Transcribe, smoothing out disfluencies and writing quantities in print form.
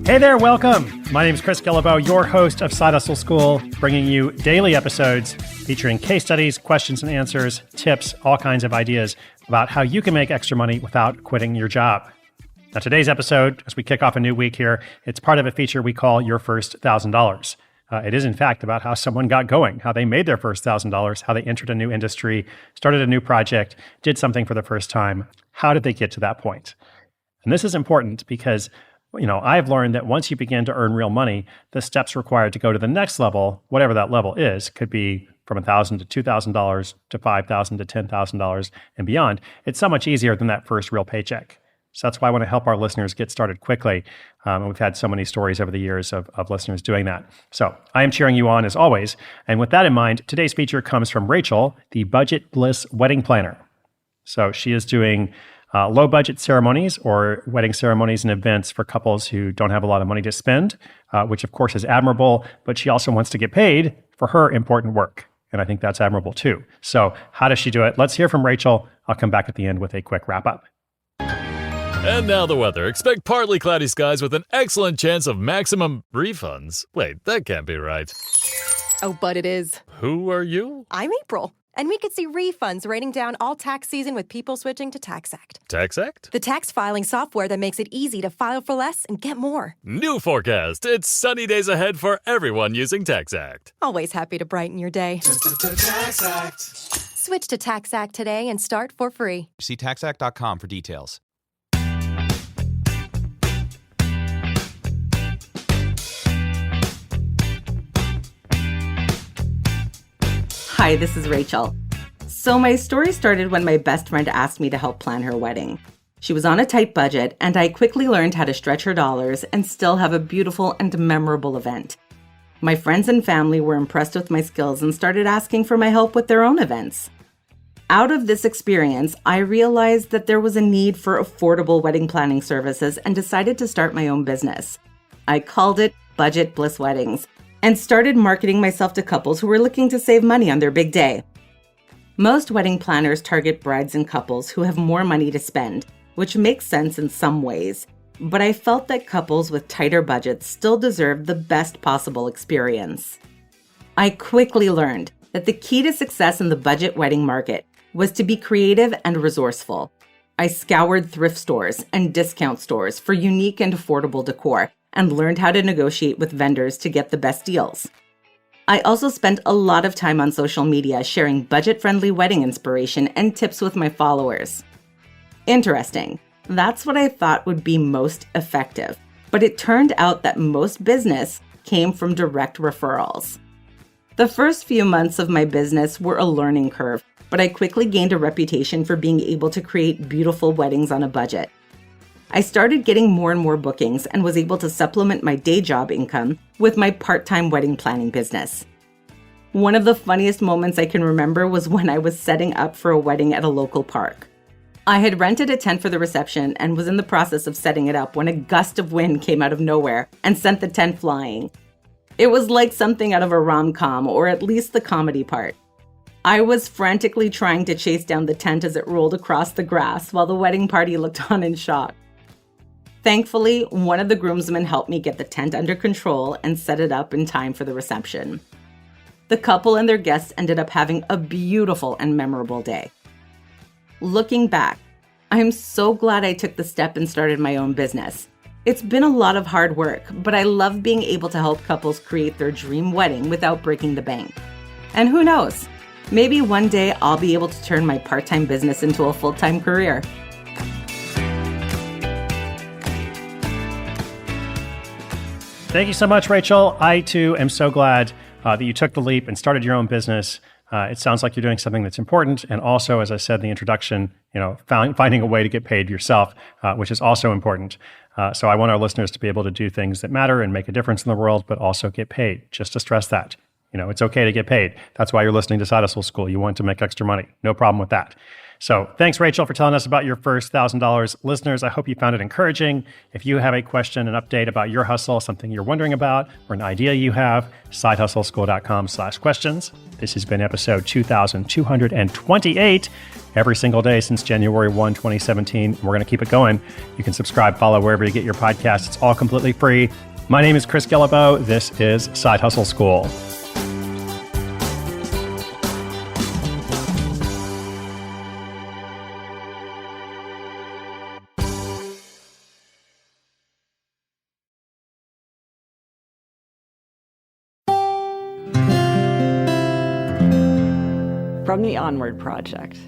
Hey there, welcome. My name is Chris Guillebeau, your host of Side Hustle School, bringing you daily episodes featuring case studies, questions and answers, tips, all kinds of ideas about how you can make extra money without quitting your job. Now, today's episode, as we kick off a new week here, it's part of a feature we call Your First $1,000. It is, in fact, about how someone got going, how they made their first $1,000, how they entered a new industry, started a new project, did something for the first time. How did they get to that point? And this is important because, I've learned that once you begin to earn real money, the steps required to go to the next level, whatever that level is, could be from $1,000 to $2,000 to $5,000 to $10,000 and beyond. It's so much easier than that first real paycheck. So that's why I want to help our listeners get started quickly. And we've had so many stories over the years of listeners doing that. So I am cheering you on as always. And with that in mind, today's feature comes from Rachel, the Budget Bliss Wedding Planner. So she is doing low budget ceremonies or wedding ceremonies and events for couples who don't have a lot of money to spend, which of course is admirable, but she also wants to get paid for her important work. And I think that's admirable too. So how does she do it? Let's hear from Rachel. I'll come back at the end with a quick wrap up. And now the weather. Expect partly cloudy skies with an excellent chance of maximum refunds. Wait, that can't be right. Oh, but it is. Who are you? I'm April. And we could see refunds raining down all tax season with people switching to TaxAct. TaxAct? The tax filing software that makes it easy to file for less and get more. New forecast. It's sunny days ahead for everyone using TaxAct. Always happy to brighten your day. TaxAct. Switch to TaxAct today and start for free. See TaxAct.com for details. Hi, this is Rachel. So my story started when my best friend asked me to help plan her wedding. She was on a tight budget, and I quickly learned how to stretch her dollars and still have a beautiful and memorable event. My friends and family were impressed with my skills and started asking for my help with their own events. Out of this experience, I realized that there was a need for affordable wedding planning services and decided to start my own business. I called it Budget Bliss Weddings, and started marketing myself to couples who were looking to save money on their big day. Most wedding planners target brides and couples who have more money to spend, which makes sense in some ways, but I felt that couples with tighter budgets still deserved the best possible experience. I quickly learned that the key to success in the budget wedding market was to be creative and resourceful. I scoured thrift stores and discount stores for unique and affordable decor, and learned how to negotiate with vendors to get the best deals. I also spent a lot of time on social media sharing budget-friendly wedding inspiration and tips with my followers. Interesting. That's what I thought would be most effective, but it turned out that most business came from direct referrals. The first few months of my business were a learning curve, but I quickly gained a reputation for being able to create beautiful weddings on a budget. I started getting more and more bookings and was able to supplement my day job income with my part-time wedding planning business. One of the funniest moments I can remember was when I was setting up for a wedding at a local park. I had rented a tent for the reception and was in the process of setting it up when a gust of wind came out of nowhere and sent the tent flying. It was like something out of a rom-com, or at least the comedy part. I was frantically trying to chase down the tent as it rolled across the grass while the wedding party looked on in shock. Thankfully, one of the groomsmen helped me get the tent under control and set it up in time for the reception. The couple and their guests ended up having a beautiful and memorable day. Looking back, I'm so glad I took the step and started my own business. It's been a lot of hard work, but I love being able to help couples create their dream wedding without breaking the bank. And who knows, maybe one day I'll be able to turn my part-time business into a full-time career. Thank you so much, Rachel. I, too, am so glad that you took the leap and started your own business. It sounds like you're doing something that's important. And also, as I said in the introduction, finding a way to get paid yourself, which is also important. So I want our listeners to be able to do things that matter and make a difference in the world, but also get paid. Just to stress that. It's okay to get paid. That's why you're listening to Side Hustle School. You want to make extra money. No problem with that. So thanks, Rachel, for telling us about your first $1,000. Listeners, I hope you found it encouraging. If you have a question, an update about your hustle, something you're wondering about, or an idea you have, sidehustleschool.com/questions. This has been episode 2228, every single day since January 1, 2017. We're going to keep it going. You can subscribe, follow wherever you get your podcasts. It's all completely free. My name is Chris Guillebeau. This is Side Hustle School. From the Onward Project.